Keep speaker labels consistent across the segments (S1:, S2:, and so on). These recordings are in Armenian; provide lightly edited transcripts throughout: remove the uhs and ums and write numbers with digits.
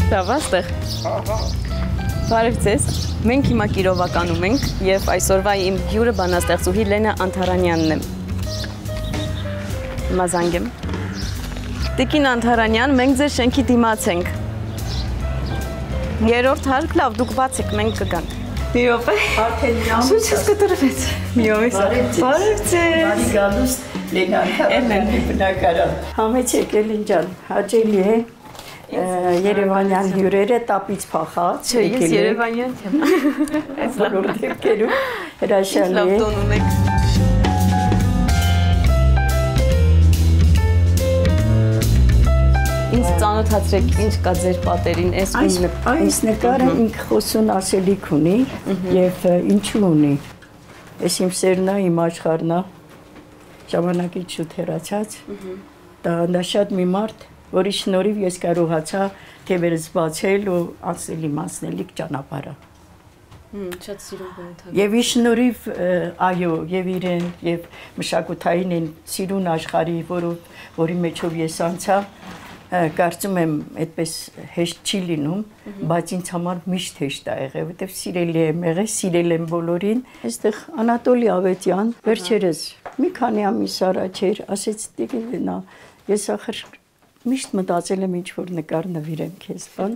S1: Լավ, աստեղ։ Բարև ձեզ։ Մենք հիմա Կիրովականում ենք եւ այսօրվա իմ հյուրը բանաստեղծուհի Լենա Անթարանյանն է։ Մազանգ եմ։ Տիկին Անթարանյան, մենք ձեր շենքի դիմաց ենք։ Երրորդ հարկ, լավ, դուք բացեք, մենք կգանք։ Մի րոպե։
S2: Արդեն իրան։
S1: Սուչից կտրվեց։ Մի րոպե։ Բարև ձեզ։
S2: Բարի գալուս Լենա Անթարանյանի բնակարան։ Համեցեք Էլին ջան, հաճելի է։ Երևանյան հյուրերը տապից փախած։
S1: Չէ, ես Երևանյան չեմ։
S2: Այս բոլոր դեպքերում հրաշալի է։
S1: Լավ տոն ունեք։ Ինձ ծանոթացրեք, ինչ կա ձեր պատերին,
S2: այս նկարը ինքը խոսուն ասելիք ունի եւ ինչու ունի։ Այս իմ սերն է, իմ աշխարհն է, ժամանակից շուտ հեռացած։ Դա շատ մի մարդ, որի շնորհիվ ես կարողացա թևերս բացել ու անցնել իմ անցնելիք ճանապարհը։
S1: Շատ սիրուն բնութագիր։
S2: Եվ իր շնորհիվ, այո, եւ իրեն, եւ մշակութային են սիրուն աշխարհի, որի մեջով ես անցա, կարծում եմ այդպես հեշտ չի լինում, բայց ինձ համար միշտ հեշտ է եղել, որտեվ սիրելի եմ եղել, սիրել եմ բոլորին։ Այստեղ Անատոլի Ավետյան վերջերս մի քանի ամիս առաջ էր, ասեց Տիկին, ես ախր միշտ մտածել եմ ինչ-որ նկար նվիրեմ քեզ, բան,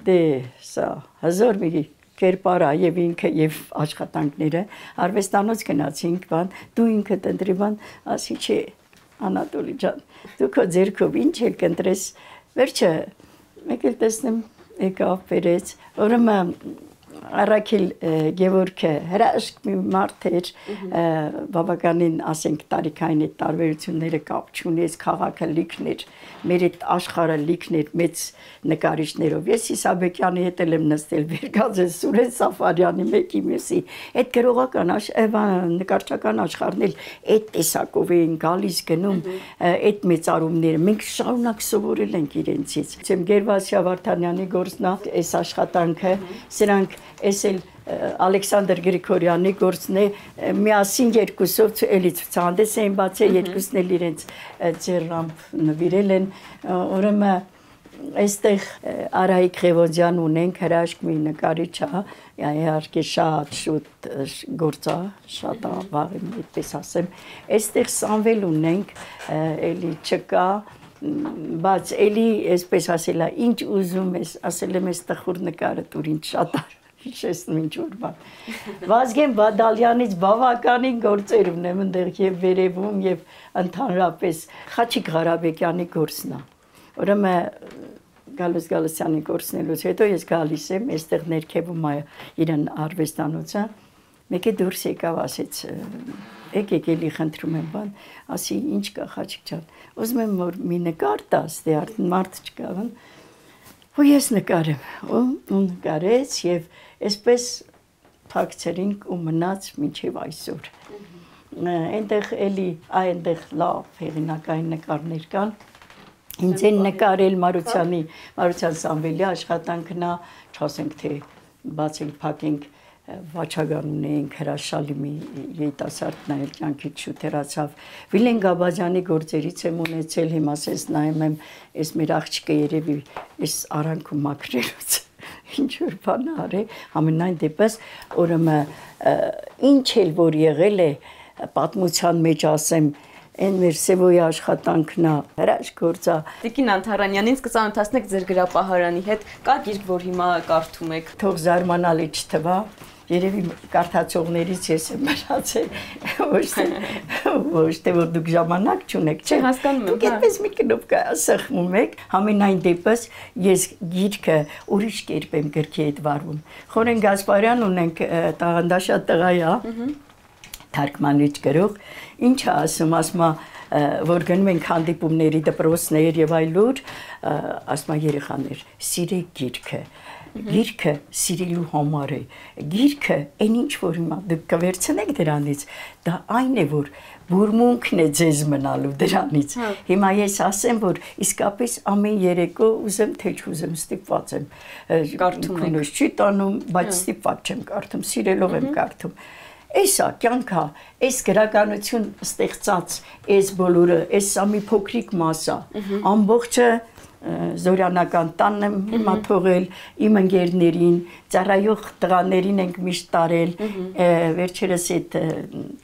S2: դե սա հազար մի կերպար է եւ ինքը եւ աշխատանքները, արվեստանոց գնացինք, բան, դու ինքդ ընտրի, բան, ասի չէ, Անատոլի ջան, դու քո ձեռքով ինչ եք ընտրես, վերջը մեկ էլ տեսնեմ եկավ բերեց, ուրեմն Առաքիլ Գևորգը հրաշք մի մարդ էր, բավականին ասենք տարիքային այդ տարբերությունները կապ չունի, այս քաղաքը լիքն էր, մեր այդ աշխարհը լիքն էր մեծ նկարիչներով։ Ես Իսաբեկյանի հետ եմ նստել, Վերգաձե Սուրեն Սաֆարյանի մեկի մյուսի, այդ գրողական նկարչական աշխարհն էլ այդ տեսակով էին գալիս գնում, այդ մեծարումները, մենք շարունակ սովորել ենք իրենցից։ Գերվասիա Վարդանյանի գործն է, այս աշխատանքը, սրանք Ես էլ Ալեքսանդր Գրիգորյանի գործն է, միասին երկուսով էլի ցուցահանդես էին բացել, երկուսն էլ իրենց ձեռամբ նվիրել են, ուրեմն այստեղ Արայիկ Ղևոնդյան ունենք, հրաշք մի նկարիչ է, իհարկե շատ շուտ գործ է, շատ վաղ եմ այդպես ասեմ, այստեղ Սամվել ունենք, էլի չկա, բայց էլի այսպես ասել է, ինչ ուզում ես, ասել եմ այս տխուր նկարը տուր ինձ շատ հիշեցնում ինչ-որ բան։ Վազգեն Բադալյանից բավականին գործեր ունեմ ընդեղ եւ վերևում եւ ընդհանրապես Խաչիկ Ղարաբեկյանի գործն է։ Ուրեմն Գալուս Գալստյանի գործնելուց հետո ես գալիս եմ, այստեղ ներքևում է իրեն արվեստանոցը, մեկը դուրս եկավ, ասեց, եկեք էլի խնդրում եմ բան, ասի ինչ կա Խաչիկ ջան, ուզում եմ որ մի նկար տաս, դե արդեն մարդ չկա, ու ես նկարեմ, ու նկարեց եւ այսպես փակցրինք ու մնաց մինչև այսօր։ Այնտեղ էլի այնտեղ լավ հեղինակային նկարներ կան։ Ինձ են նկարել Մարության Սամվելի աշխատանքն է, չասենք թե բացել փակենք Վաչագան ունենք հրաշալի մի երիտասարդ նայել կյանքից շուտ հեռացավ։ Վիլեն Գաբազյանի գործերից եմ ունեցել, հիմա ասես նայում եմ, այս մեր աղջիկը երևի այս արանքում մաքրելուց ինչ որ բան արի, ամենայն դեպս ուրեմն ինչ էլ որ եղել է պատմության մեջ ասեմ, Այն մեր Սևոյի աշխատանքն է, հրաշք գործ է։
S1: Տիկին Անթարանյանին կծանոթացնեք ձեր գրապահարանի հետ, կա գիրք, որ հիմա կարդում եք։
S2: Թող զարմանալի չթվա, երևի կարդացողներից ես եմ մնացել, ոչ թե որ դուք ժամանակ չունեք, չէ,
S1: հասկանում եմ։
S2: Դուք այդպես մի կնոպ սխմում եք, համենայն դեպս ես գիրքը ուրիշ կերպ եմ գրքի հետ վարվում։ Խորեն Գասպարյան ունենք, տաղանդաշատ տղա է, թարգմանիչ գրող, ինչ է ասում, ասում է, որ գնում ենք հանդիպումների դպրոցներ եւ այլուր, ասում է երեխաներ, սիրեք գիրքը, գիրքը սիրելու համար է, գիրքը այն ինչ որ հիմա դուք կվերցնեք դրանից, դա այն է որ բուրմունքն է ձեզ մնալու դրանից։ Հիմա ես ասեմ, որ իսկապես ամեն երեկո ուզեմ թե չուզեմ ստիպված եմ կարդում չի տանում, բայց ստիպված չեմ կարդում, սիրելով եմ կարդում։ Էսա կյանքա, այս գրականություն ստեղծած, այս բոլորը, այս սա մի փոքրիկ մասա, ամբողջը զորյանական տանն եմ հիմա թողել, իմ ընկերներին, ծառայող տղաներին ենք միշտ տարել, վերջերս այդ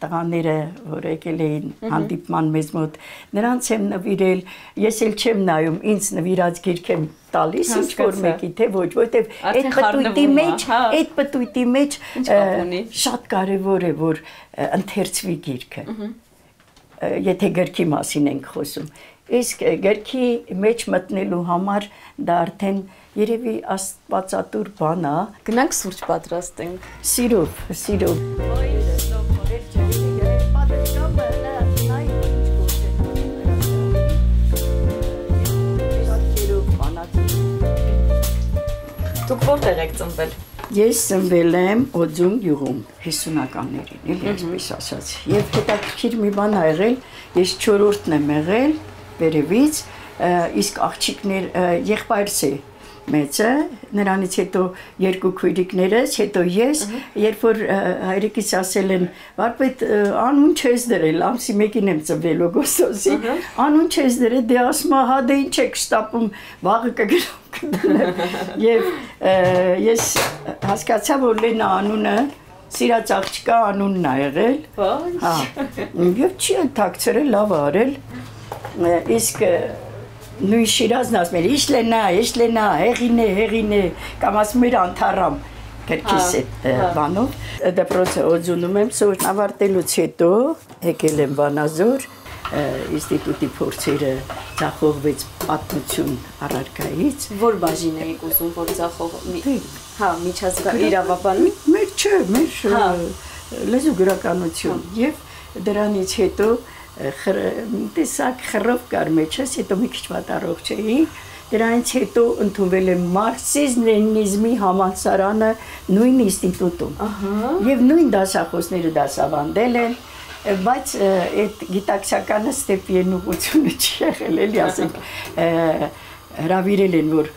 S2: տղաները, որ եկել էին հանդիպման մեզ մոտ, նրանց եմ նվիրել, ես էլ չեմ նայում, ինձ նվիրած գիրք եմ տալիս, ինչ որ մեկի, թե ոչ, որտեվ այդ պտույտի մեջ շատ կարևոր է, որ ընթերցվի գիրքը, եթե գրքի մասին ենք խոսում, իսկ գրքի մեջ մտնելու համար դա արդեն երևի աստվածատուր բան է։
S1: Գնանք սուրճ պատրաստենք։
S2: Սիրով։
S1: Դուք որտեղ եք ծնվել։
S2: Ես ծնվել եմ Օձուն գյուղում 50-ականներին, էլի այսպես ասած։ Եվ հետաքրքիր մի բան ա եղել, ես 4-րդն եմ եղել վերևից, իսկ աղջիկներ եղբայրս է մեծը, նրանից հետո երկու քույրիկներս, հետո ես, երբ որ հայրիկիս ասել են, վարպետ անուն չես դրել, ամսի 1-ին եմ ծնվել օգոստոսի, անուն չես դրել, դե ասում հա դե ինչ եք շտապում, վաղը կգնամ եւ ես հասկացա, որ Լենա անունը սիրած աղջկա անունն ա եղել, հա, եւ չի ընթակցրել, լավ արել, իսկ նույն Շիրազն ասում էր, ինչ Լենա, հեղին է, կամ ասում էր անթարամ գրքիս այդ բանով, դպրոցը Օձունում եմ, սովորն ավարտելուց հետո եկել եմ Վանաձոր, ինստիտուտի փորձերը ձախողվեց պատմություն առարկայից։
S1: Որ բաժին էիք ուզում, որ ձախողվի։ Հա, միջազգային իրավաբան։
S2: Մեր չէ, մեր լեզու գրականություն եւ դրանից հետո տեսակ խռով կար մեջս, հետո մի քիչ վատառող չէի, դրանից հետո ընդունվել եմ մարքսիզմ-լենինիզմի համալսարանը նույն ինստիտուտում եւ նույն դասախոսները դասավանդել են, բայց այդ գիտակցականը ստեպի ուղղությունը չի եղել, էլի ասենք հրավիրել են, որ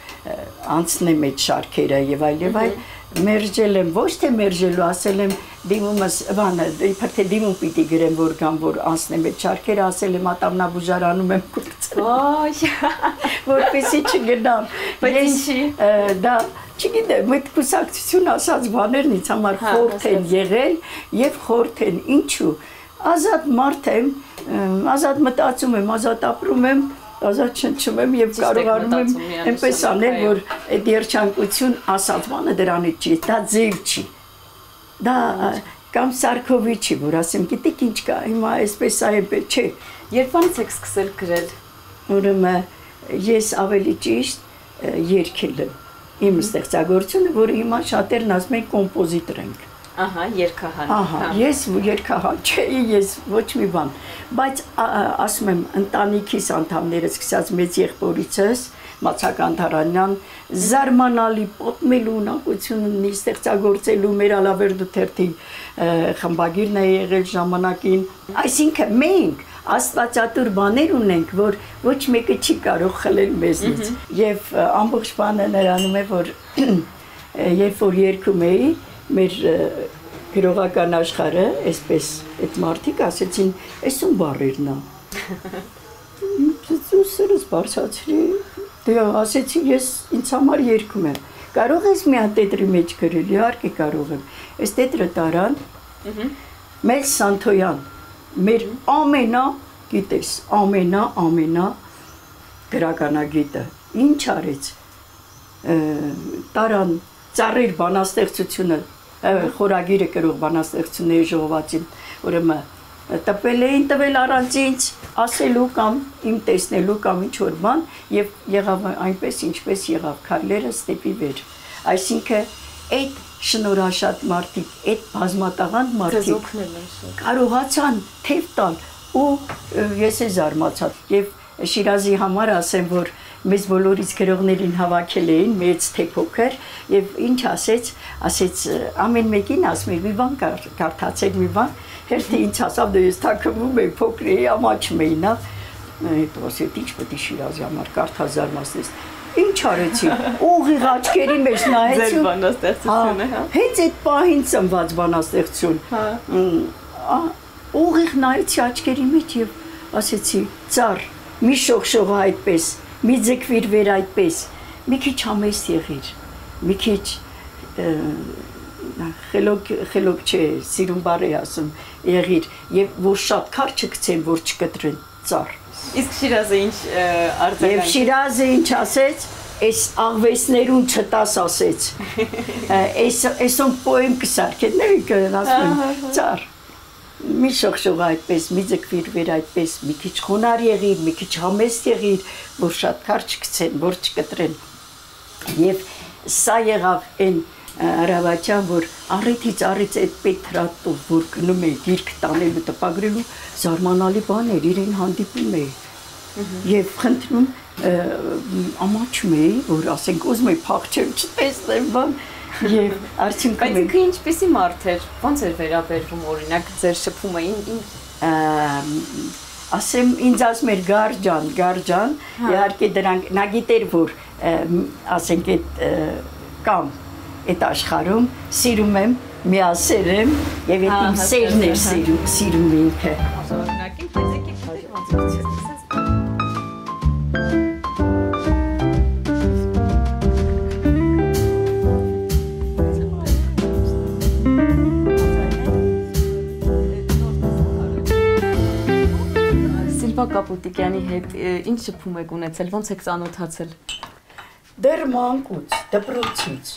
S2: անցնեմ այդ շարքերը եւ այլ, մերժել եմ, ոչ թե մերժելու, ասել եմ դիմումս, բանը, իբր թե դիմում պիտի գրեմ, որ կամ որ անցնեմ այդ շարքերը, ասել եմ ատամնաբուժարանում եմ կուրծել, որպեսի չգնամ, դա, չգիտեմ, այդ կուսակցություն ասած բաներն ինձ համար խորթ են եղել և խորթ են, ինչու, ազատ մարդ եմ, ազատ մտածում եմ, ազատ ապրում եմ, ազատ շնչում եմ և կարողանում եմ այնպես անել, որ այդ երջանկություն ասած բանը դրանից չի, դա ձև չի, դա կամ Սարքովի չի, որ ասեմ, գիտեք ինչ կա, հիմա այսպես այնպես չէ։
S1: Երբանից եք սկսել գրել։
S2: Ուրեմն ես ավելի ճիշտ երգել եմ, իմ ստեղծագործությունը, որը հիմա շատերն ասում են կոմպոզիտոր ենք։
S1: Ահա, երգահան։
S2: Ահա, ես երգահան չէի, ես ոչ մի բան, բայց ասում եմ, ընտանիքիս անդամները սկսած մեծ եղբորիցս, Մացակ Անթարանյան, զարմանալի պատմելու ունակություն ունի, ստեղծագործելու, մեր Ալավերդու թերթի խմբագիրն է եղել ժամանակին, այսինքն մենք աստվածատուր բաներ ունենք, որ ոչ մեկը չի կարող խլել մեզնից, և ամբողջ բանը նրանում է, որ երբ որ երգում էի, մեր գրողական աշխարհը, այսպես այդ մարդիկ ասեցին, այս ում բառերն է։ Սրս բարձրացրի, դե ասեցի, ես ինձ համար երգում եմ։ Կարող ես մի հատ տետրի մեջ գրել, իհարկե կարող եմ։ Այս տետրը տարան Մեծ Սանթոյան, մեր գիտես, ամենա գրականագետը, ինչ արեց, տարան ծառեր բանաստեղծությունը, խորագիրը կրող բանաստեղծությունների ժողովածին, ուրեմն տվել առանց ինձ ասելու կամ իմ տեսնելու կամ ինչ-որ բան և եղավ այնպես, ինչպես եղավ քայլերը ստեպի վեր, այսինքն այդ շնորհաշատ մարդիկ, այդ բազմատաղանդ մարդիկ կարողացան թև տալ ու ես է զարմացա և Շիրազի համար ասեմ, որ մեզ բոլորից գրողներին հավաքել էին, մեծ թե փոքր, և ինչ ասեց ամեն մեկին ասում էր, մի բան կարդացեք մի բան, հերթի ինձ ասավ, դե ես թաքնվում էի, փոքր էի, ամաչում էի, հետո ասեց, ինչ պետք է Շիրազի համար կարդա զարմացնես, ինչ արեցի, ուղիղ աչքերի մեջ նայեցի,
S1: ձեր բանաստեղծությունը, հա,
S2: հենց այդ պահին ծնված բանաստեղծություն, ուղիղ նայեցի աչքերի մեջ և ասեցի, ծառ, մի շողշողա այդպես, մի ձգվիր վեր այդպես, մի քիչ համեստ եղիր, մի քիչ խելոք չէ, սիրուն բառ է ասում, եղիր, եւ որ շատ քար չգցեն, որ չկտրեն ծառ։
S1: Իսկ Շիրազը ինչ արձագանք։
S2: Եվ Շիրազը ինչ ասեց, այս աղվեսներուն չտաս ասեց։ Այսոն պոեմ կսարքետների կրեն ասում ծառ։ Մի շողշող այդպես, մի ձգվիր վեր այդպես, մի քիչ խոնար եղիր, մի քիչ համեստ եղիր, որ շատ քար չգցեն, որ չկտրեն։ Եվ սա եղավ այն Արավատյան, որ առիթից այդ պետրատով, որ գնում է գիրք տանելու տպագրելու, զարմանալի բան էր, իրեն հանդիպում է։ Եվ խնդրում ամաչում է, որ ասենք ուզում է փախչել, չտեսնեմ բան, եւ արդյունքում
S1: Բայց ինքը ինչպեսի մարդ էր, ո՞նց էր վերաբերվում օրինակ ձեր շփումը
S2: ասեմ ինձ ասում էր գարջան, իհարկե դրանք նա գիտեր, որ ասենք այդ կամ այդ աշխարհում սիրում եմ, միասեր եմ եւ այդ իմ սերն էր սիրում ինքը։
S1: Շարունակենք, եկեք Սիլվա Կապուտիկյանի հետ ինչ շփում եք ունեցել, ո՞նց եք ծանոթացել։
S2: Դեռ մանկուց, դպրոցից։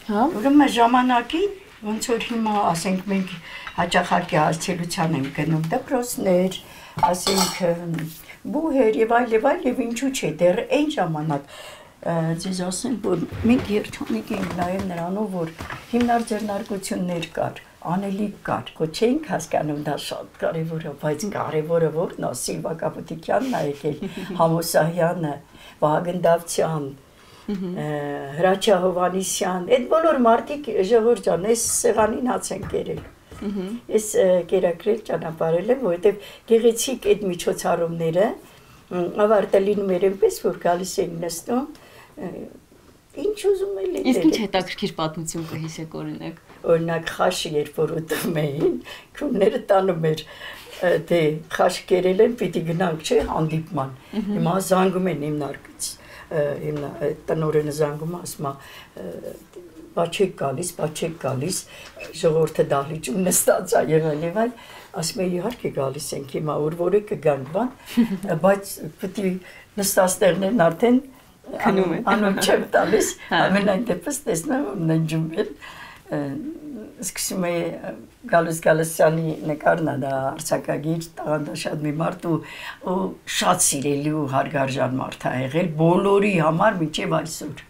S1: Հա։
S2: Ուրեմն ժամանակին ոնց որ հիմա ասենք մենք հաճախակի հասցելության ենք գնում դպրոցներ, ասենք բուհեր եւ այլ եւ ինչու՞ չէ դեռ այն ժամանակ ձեզ ասեմ որ մենք երջանիկ ենք նաեւ նրանով որ հիմնար ձեռնարկություններ կար անելիք կար ոչ չէինք հասկանում դա շատ կարեւոր է բայց կարեւորը որն է Սիլվա Կապուտիկյանն է եկել Համոսահյանը Վահագն Դավթյան Հրաչյա Հովհաննիսյան, այդ բոլոր մարդիկ ժողովուրդ ջան, այս սեղանին հաց են կերել։ Այս կերակրել ճանապարհել եմ, որովհետև գեղեցիկ այդ միջոցառումները ավարտը լինում էր այնպես, որ գալիս էին նստում, ինչ ուզում են լինել։
S1: Իսկ ինչ հետաքրքիր պատմություն կհիշեք օրինակ։
S2: Օրինակ խաշը երբ որ ուտում էին, քունները տանում էր դե խաշ կերել են, պիտի գնանք, չէ, հանդիպման։ Հիմա զանգում են հիմնարկից տնօրենը զանգում ասում է բաչեք գալիս ժողովուրդը դահլիճում նստած է եղել եւ այլ ասում է իհարկե գալիս ենք հիմա որ կգանք բան բայց պիտի նստած տեղներն արդեն
S1: քնում են
S2: անոն չեմ տալիս ամենայն դեպս տեսնում եմ ննջում են սկսում է Գալուս Գալստյանի նկարն է դա արձակագիր տաղանդաշատ մի մարդ ու շատ սիրելի ու հարգարժան մարդ է եղել բոլորի համար մինչև այսօր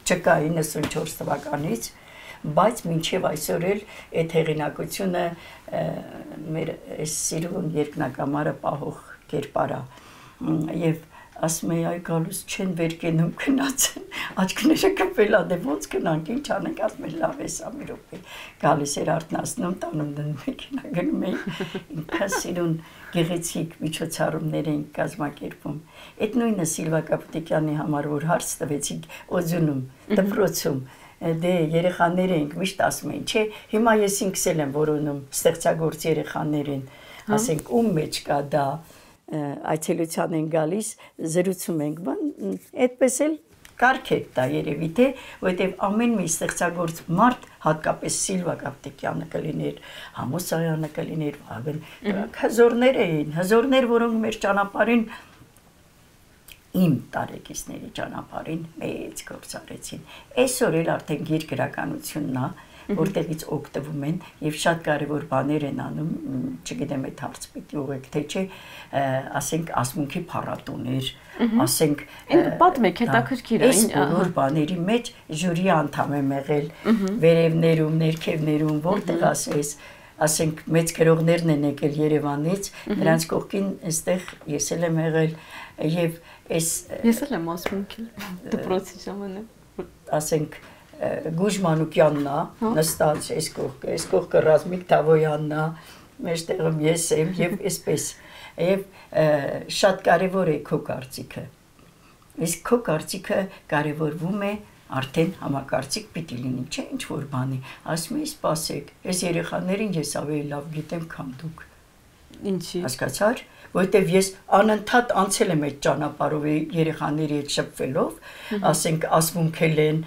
S2: չկա 94 թվականից բայց մինչև այսօր էլ այդ հեղինակությունը մեր այս սիրուն երկնակամարը պահող կերպարա եւ ասում էի այ գալուս չեն վեր կենում գնացեն աչքները կպելա դե ոնց գնանք ինչ անենք ասում է լավ է սա մի րոպե գալիս էր արթնացնում տանում դնում մեքենա գնում էի ինքը սիրուն գեղեցիկ միջոցառումներ էին կազմակերպում այդ նույնը Սիլվա Կապուտիկյանի համար որ հարց տվեցիք օձունում դպրոցում դե երեխաներ ենք միշտ ասում էին չէ հիմա ես ինքս եմ որոնում ստեղծագործ երեխաներ են ասենք ում մեջ կա դա այցելության են գալիս, զրուցում ենք, բան, այդպես էլ կարգ է դա երևի թե, որովհետև ամեն մի ստեղծագործ մարդ, հատկապես Սիլվա Կապուտիկյանը կլիներ, Համոսահյանը կլիներ, Վահագն, հզորներ էին, հզորներ, որոնք մեր ճանապարհին իմ տարեկիցների ճանապարհին մեծ գործ արեցին։ Այսօր էլ արդեն գիրգրականությունն է, որտեղից օգտվում են եւ շատ կարեւոր բաներ են անում, չգիտեմ այդ հարց պիտի ուղեք թե չէ, ասենք ասմունքի փառատոներ, ասենք
S1: պատմեք հետաքրքիր է,
S2: այս բոլոր բաների մեջ ժյուրի անդամ եմ եղել, վերևներում, ներքևներում, որտեղ ասենք մեծ գրողներն են եկել Երևանից, նրանց կողքին այստեղ ես էլ եմ եղել եւ ես
S1: էլ եմ ասմունքի դպրոցի ժամանակ,
S2: ասենք Գուժ Մանուկյանն է նստած այս կողքը Ռազմիկ Թավոյանն է մեջտեղում ես եմ եւ այսպես եւ շատ կարեւոր է քո կարծիքը իսկ քո կարծիքը կարեւորվում է արդեն համակարծիք պիտի լինի չէ ինչ որ բանի ասում ես սպասեք այս երեխաներին ես ավելի լավ գիտեմ քան դուք
S1: Ինչի։
S2: Հասկացար, որտեվ ես անընդհատ անցել եմ այդ ճանապարհով երեխաների հետ շփվելով, ասենք ասմունքել են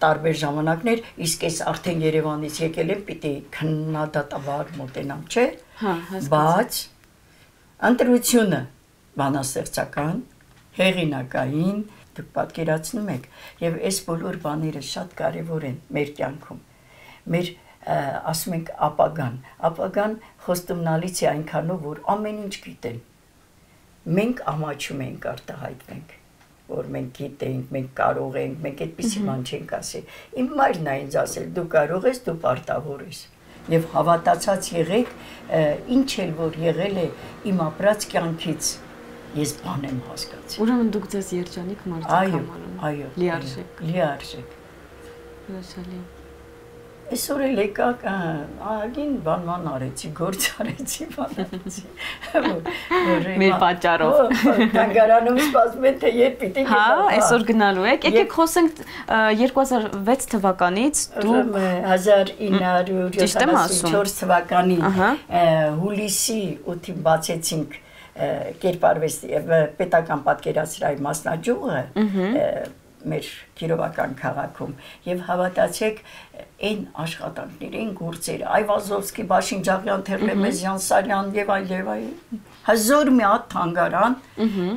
S2: տարբեր ժամանակներ, իսկ ես արդեն Երևանից եկել եմ, պիտի քննադատաբար մոտենամ, չէ՞։
S1: Հա, հասկացա։
S2: Բայց ընտրությունը բանաստեղծական, հեղինակային, դուք պատկերացնում եք, եւ այս բոլոր բաները շատ կարեւոր են մեր կյանքում։ Մեր ասում ենք ապագան խոստումնալից է այնքանով, որ ամեն ինչ գիտեն։ Մենք ամաչում ենք արտահայտվենք, որ մենք գիտենք, մենք կարող ենք, մենք այդպիսի բան չենք ասել։ Իմ մայրն է ինձ ասել, դու կարող ես, դու պարտավոր ես։ Եվ հավատացած եղեք, ինչ էլ որ եղել է իմ ապրած կյանքից, ես բան եմ հասկացել։
S1: Ուրեմն դուք ձեզ երջանիկ մարդ եք համարում։
S2: Այո,
S1: Լիարժեք։
S2: Լիարժեք։
S1: Հրաշալի։
S2: Այսօր էլ եկակ, ագին բանման արեցի, գործ արեցի, բան արեցի։
S1: Մեր պատճառով։
S2: Թանգարանում սպասում են, թե երբ պիտի գնամ։
S1: Հա, այսօր գնալու եք։ Եկեք խոսենք 2006 թվականից դու
S2: 1974 թվականի հուլիսի 8-ին բացեցինք կերպարվեստի պետական պատկերասրահի մասնաճյուղը մեր Կիրովական քաղաքում եւ հավատացեք այն աշխատանքները, այն գործերը Այվազովսկի, Բաշինջաղյան, Թերլեմեզյան, Սարյան եւ այլ հազար մի հատ թանգարան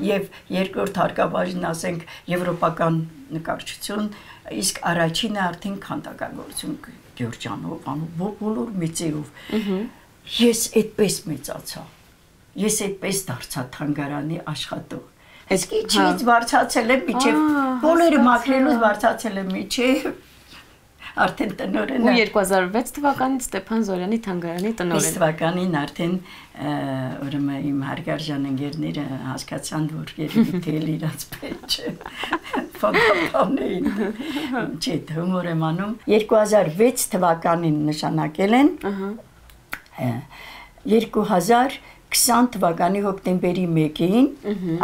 S2: եւ երկրորդ հարկաբաժին ասենք եվրոպական նկարչություն, իսկ առաջինը արդեն քանդակագործություն Գյուրջանով, բոլոր մեծերով։ Ես այդպես մեծացա։ Ես այդպես դարձա թանգարանի աշխատող։ Իսկ իջից վարձացել եմ միջև, բոլորը մաքրելուց վարձացել եմ միջև, արդեն տնօրենը։
S1: Ու 2006 թվականից Ստեփան Զորյանի թանգարանի տնօրեն։
S2: 5 թվականին արդեն ուրեմն իմ հարգարժան ընկերները հասկացան, որ երևի թե իրաց պետք չէ։ Ֆոտոպանեին։ Չէ, հումոր եմ անում։ 2006 թվականին նշանակել են։ 2020 թվականի հոկտեմբերի 1-ին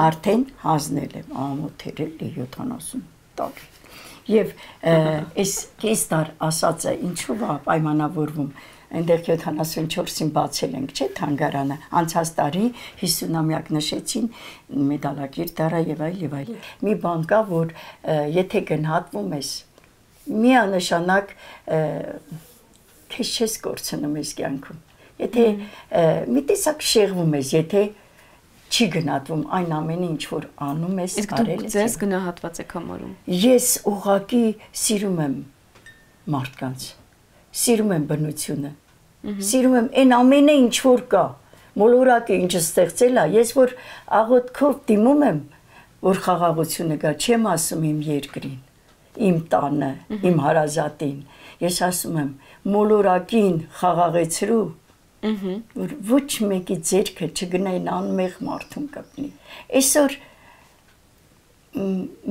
S2: արդեն հանձնել եմ ամոթերել 70 տարի։ Եվ այս կեստար ասածը ինչու է պայմանավորվում, այնտեղ 74-ին բացել ենք, չէ, թանգարանը, անցած տարի 50-ամյակ նշեցին, մեդալակիր տարա եւ այլ։ Մի բան կա, որ եթե գնահատվում ես, միանշանակ քեզ չես կորցնում ես կյանքում։ Եթե մի տեսակ շեղվում ես, եթե չի գնահատվում այն ամենը, ինչ որ անում ես, արել ես։
S1: Իսկ դուք ձեզ գնահատված եք համարում։
S2: Ես ուղղակի սիրում եմ մարդկանց, սիրում եմ բնությունը, սիրում եմ այն ամենը, ինչ որ կա, մոլորակը ինչը ստեղծել է, ես որ աղոթքով դիմում եմ, որ խաղաղությունը գա, չեմ ասում իմ երկրին, իմ տանը, իմ հարազատին, ես ասում եմ մոլորակին խաղաղեցրու, որ ոչ մեկի ձերքը չգնային անմեղ մարդուն կպնի։ Այսօր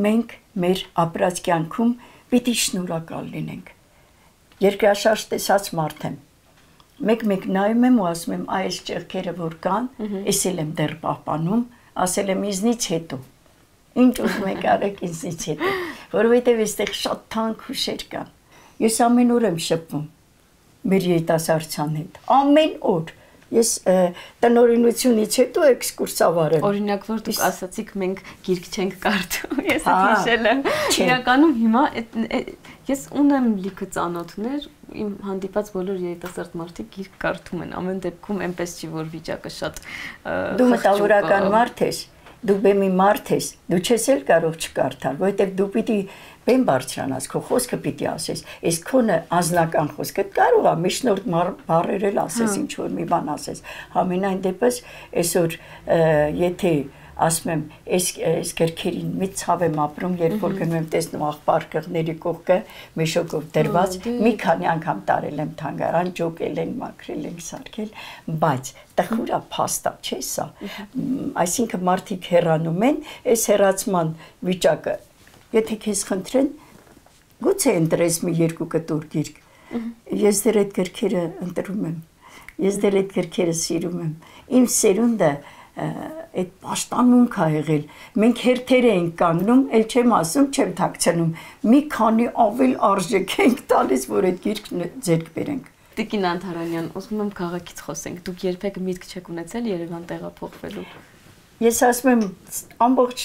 S2: մենք մեր ապրած կյանքում պիտի շնորհակալ լինենք։ Երկրաշարժ տեսած մարդ եմ։ Մեկ նայում եմ ու ասում եմ, այս ճեղքերը որ կան, ես էլ եմ դեռ պահպանում, ասել եմ ինձնից հետո։ Ինչ ուզում եք արեք ինձնից հետո, որովհետև այստեղ շատ թանկ հուշեր կան։ Ես ամեն օր եմ շփվում մեր երիտասարդության հետ, ամեն օր։ Ես տնօրինությունից հետո էքսկուրսավար եմ։
S1: Օրինակ, որ դուք ասացիք, մենք գիրք չենք կարդում, ես այդ հիշել եմ։ Իրականում հիմա ես ունեմ լիքը ծանոթներ, իմ հանդիպած բոլոր երիտասարդ մարդիկ գիրք կարդում են, ամեն դեպքում այնպես չի, որ վիճակը շատ
S2: դու մտավորական մարդ ես, դու բեմի մարդ ես, դու չես էլ կարող չկարդալ, որովհետև դու պիտի բեմ բարձրանաս, քո խոսքը պիտի ասես, իսկ քոնը անձնական խոսքը կարող է միշնորդ բառեր էլ ասես, ինչ որ մի բան ասես, համենայն դեպս այսօր եթե ասում եմ, այս գրքերին մի ցավ եմ ապրում, երբ որ գնում եմ տեսնում աղբարկղների կողքը մեշոկով դրված, մի քանի անգամ տարել եմ թանգարան, ջոկել են, մաքրել են, սարքել, բայց տխուրա փաստա չէ սա, այսինքն մարդիկ հեռանում են, այս հեռացման վիճակը, եթե քեզ խնդրեն, գուցե ընտրես մի երկու կտոր գիրք, ես դեռ այդ գրքերը ընտրում եմ, ես դեռ այդ գրքերը սիրում եմ, իմ սերունդը այդ պաշտանունք ա եղել, մենք հերթեր ենք կանգնում, էլ չեմ ասում, չեմ թաքցնում, մի քանի ավել արժեք ենք տալիս, որ այդ գիրքն ձեռք բերենք։
S1: Տիկին Անթարանյան, ուզում եմ քաղաքից խոսենք։ Դուք երբեք միտք չեք ունեցել Երևան տեղափոխվելու։
S2: Ես ասում եմ ամբողջ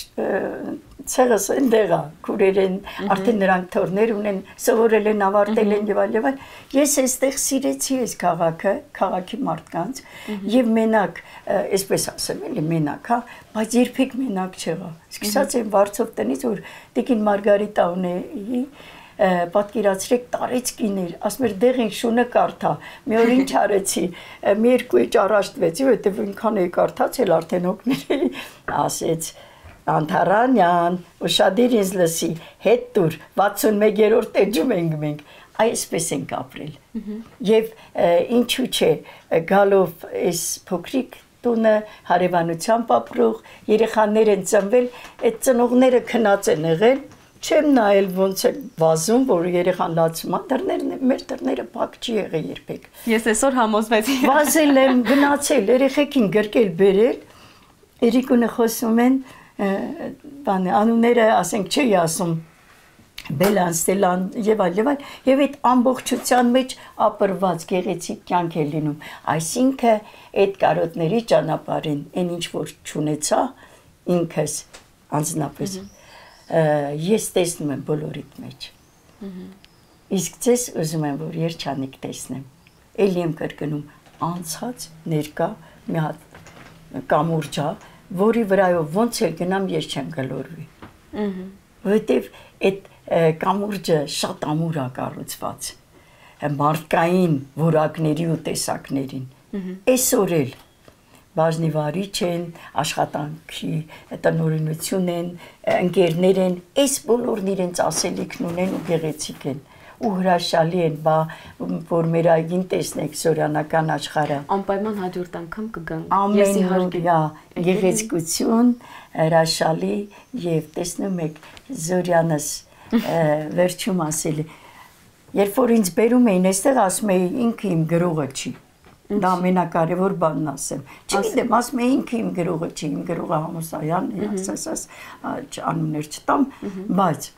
S2: ցեղս այնտեղ է, քուրերեն, արդեն նրանք թորներ ունեն, սովորել են, ավարտել են եւ այլն։ Ես այստեղ սիրեցի այս քաղաքը, քաղաքի մարդկանց եւ մենակ, այսպես ասեմ, էլի մենակ, հա, բայց երբեք մենակ չեղա։ Սկսած եմ Վարչով տնից, որ Տիկին Մարգարիտա ունեի, պատկերացրեք տարեց կիներ, ասում էր դեղ են շունը կարդա, մի օր ինչ արեցի, մի երկու էջ առաջտվեցի, որտեվ ինքան էի կարդացել արդեն օգնել, ասեց Անթարանյան, ուշադիր ինձ լսի, հետ տուր, 61-րդ էջում ենք մենք, այսպես ենք ապրել, և ինչու չէ, գալով այս փոքրիկ տունը, հարևանությամբ ապրող, երեխաներ են ծնվել, այդ ծնողները քնած են եղել, չեմ նայել ոնց է վազում, որ երեխան լացում է, մեր դռները փակ չի եղել երբեք։
S1: Ես այսօր համոզվեցի։
S2: Վազել եմ, գնացել, երեխեքին գրկել բերել, երիկունը խոսում են, անունները ասենք չի ասում, Բելան, Ստելան եւ այլ, եւ այդ ամբողջության մեջ ապրված գեղեցիկ կյանք է լինում։ Այսինքն այդ կարոտների ճանապարհին, այն ինչ որ չունեցա, ինքս անձնապես ես տեսնում եմ բոլորիդ մեջ։ Իսկ ձեզ ուզում եմ, որ երջանիկ տեսնեմ։ Էլի եմ կրկնում, անցած ներկա մի հատ կամուրջա, որի վրայով ոնց էլ գնամ ես չեմ գլորվի։ Որովհետև այդ կամուրջը շատ ամուր է կառուցված։ Մարդկային որակների ու տեսակներին։ Այսօր էլ բաժնիվարիչ են, աշխատանքի տնօրինություն են, ընկերներ են, այս բոլորն իրենց ասելիքն ունեն ու գեղեցիկ են, ու հրաշալի են, որ մեր այգին տեսնեք Զորյանական աշխարհը։
S1: Անպայման հաջորդ անգամ կգանք։
S2: Ամեն գեղեցկություն, հրաշալի եւ տեսնում եք Զորյանս վերջում ասել, երբ որ ինձ բերում էին, այստեղ ասում էի ինքը իմ գրողը չի։ Դա ամենակարևոր բանն ասեմ։ Չգիտեմ, ասում եմ ինքը իմ գրողը չի, իմ գրողը Համոսայանն է, ասած անուններ չտամ, բայց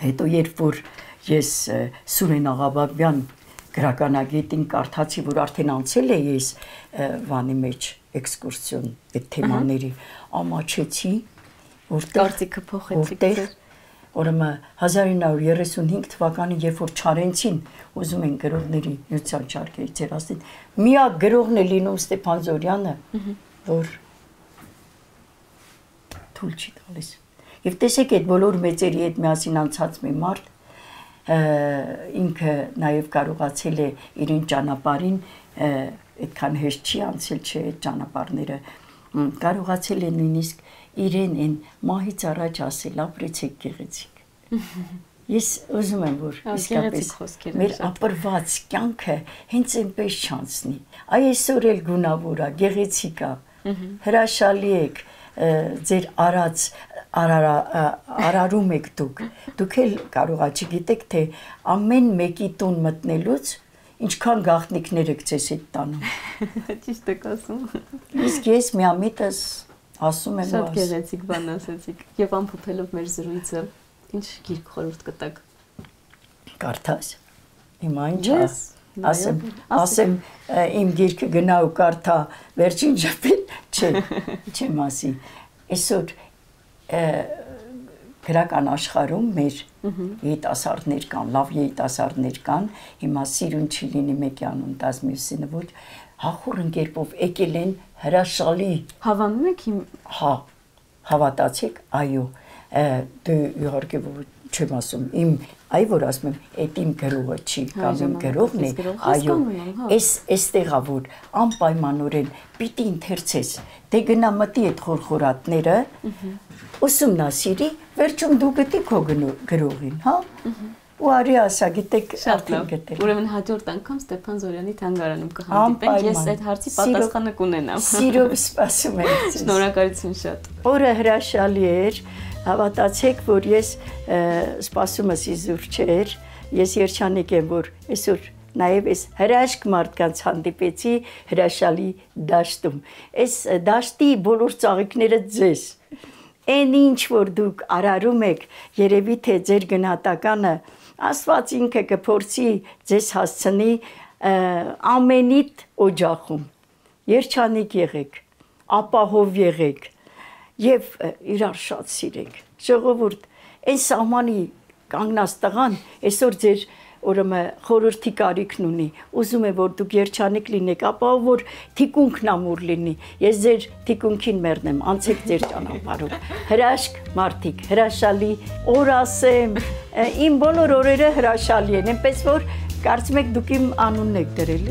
S2: հետո երբ որ ես Սուրեն Աղաբաբյան գրականագետին կարդացի, որ արդեն անցել է ես վանի մեջ էքսկուրսիոն այդ թեմաների, ամաչեցի, որտեղ
S1: կարծիքը փոխեցիք։
S2: Ուրեմն 1935 թվականին, երբ որ Չարենցին ուզում են գրողների միության շարքերի ցերասին, միակ գրողն է լինում Ստեփան Զորյանը, որ թույլ չի տալիս։ Եվ տեսեք այդ բոլոր մեծերի հետ միասին անցած մի մարդ, ինքը նաև կարողացել է իրեն ճանապարհին, այդքան հեշտ չի անցել չէ այդ ճանապարհները, կարողացել է նույնիսկ իրեն այն մահից առաջ ասել, ապրեցեք գեղեցիկ։ Ես ուզում եմ, որ իսկապես մեր ապրված կյանքը հենց այնպես չանցնի։ Այսօր էլ գունավոր է, գեղեցիկ է, հրաշալի եք, ձեր արած արարում եք դուք էլ կարող ա չգիտեք, թե ամեն մեկի տուն մտնելուց ինչքան գաղտնիքներ եք ձեզ հետ տանում։
S1: Ճիշտ եք ասում։
S2: Իսկ ես միամիտս ասում եմ
S1: շատ գեղեցիկ բան ասեցիք եւ ամփոփելով մեր զրույցը ինչ գիրք խորհուրդ կտաք
S2: կարդաս հիմա ինչ ասեմ իմ գիրքը գնա ու կարդա վերջին ժպիտ չեմ ասի այսօր գրական աշխարհում մեր երիտասարդներ կան լավ երիտասարդներ կան հիմա սիրուն չի լինի մեկի անուն տաս մյուսինը ոչ հախուռն կերպով եկել են հրաշալի
S1: հավանում եք
S2: հա հավատացեք այո դու իհարկե չեմ ասում իմ այ որ ասում եմ այդ իմ գրողը չի կամ իմ գրողն է այո էստեղա որ անպայմանորեն պիտի ընթերցես դե գնա մտի այդ խորխորատները ուսումնասիրի վերջում դու գտի քո գրողին հա ու արի ասա գիտեք արդեն գտել
S1: ուրեմն հաջորդ անգամ Ստեփան Զորյանի թանգարանում կհանդիպենք ես այդ հարցի պատասխանը կունենամ
S2: սիրով սպասում եմ ձեզ
S1: շնորհակալություն շատ
S2: օրը հրաշալի էր հավատացեք որ ես սպասումս իզուր չէր ես երջանիկ եմ որ այսօր նաև այս հրաշք մարդկանց հանդիպեցի հրաշալի դաշտում այս դաշտի բոլոր ծաղիկները ձեզ այն ինչ որ դուք արարում եք երևի թե ձեր գնահատականը Աստված ինքը կփորձի ձեզ հասցնի ամենիդ օջախում, երջանիկ եղեք, ապահով եղեք և իրար շատ սիրեք, ժողովուրդ, այն սահմանի կանգնած տղան, այսօր ձեր խորհրդի կարիքն ունի, ուզում է, որ դուք երջանիկ լինեք, ապահով որ թիկունքն ամուր լինի, ես ձեր թիկունքին մեռնեմ, անցեք ձեր ճանապարհով, հրաշք մարդիկ, հրաշալի օր ասեմ, իմ բոլոր օրերը հրաշալի են, այնպես որ կարծում եք դուք իմ անունն եք դրել,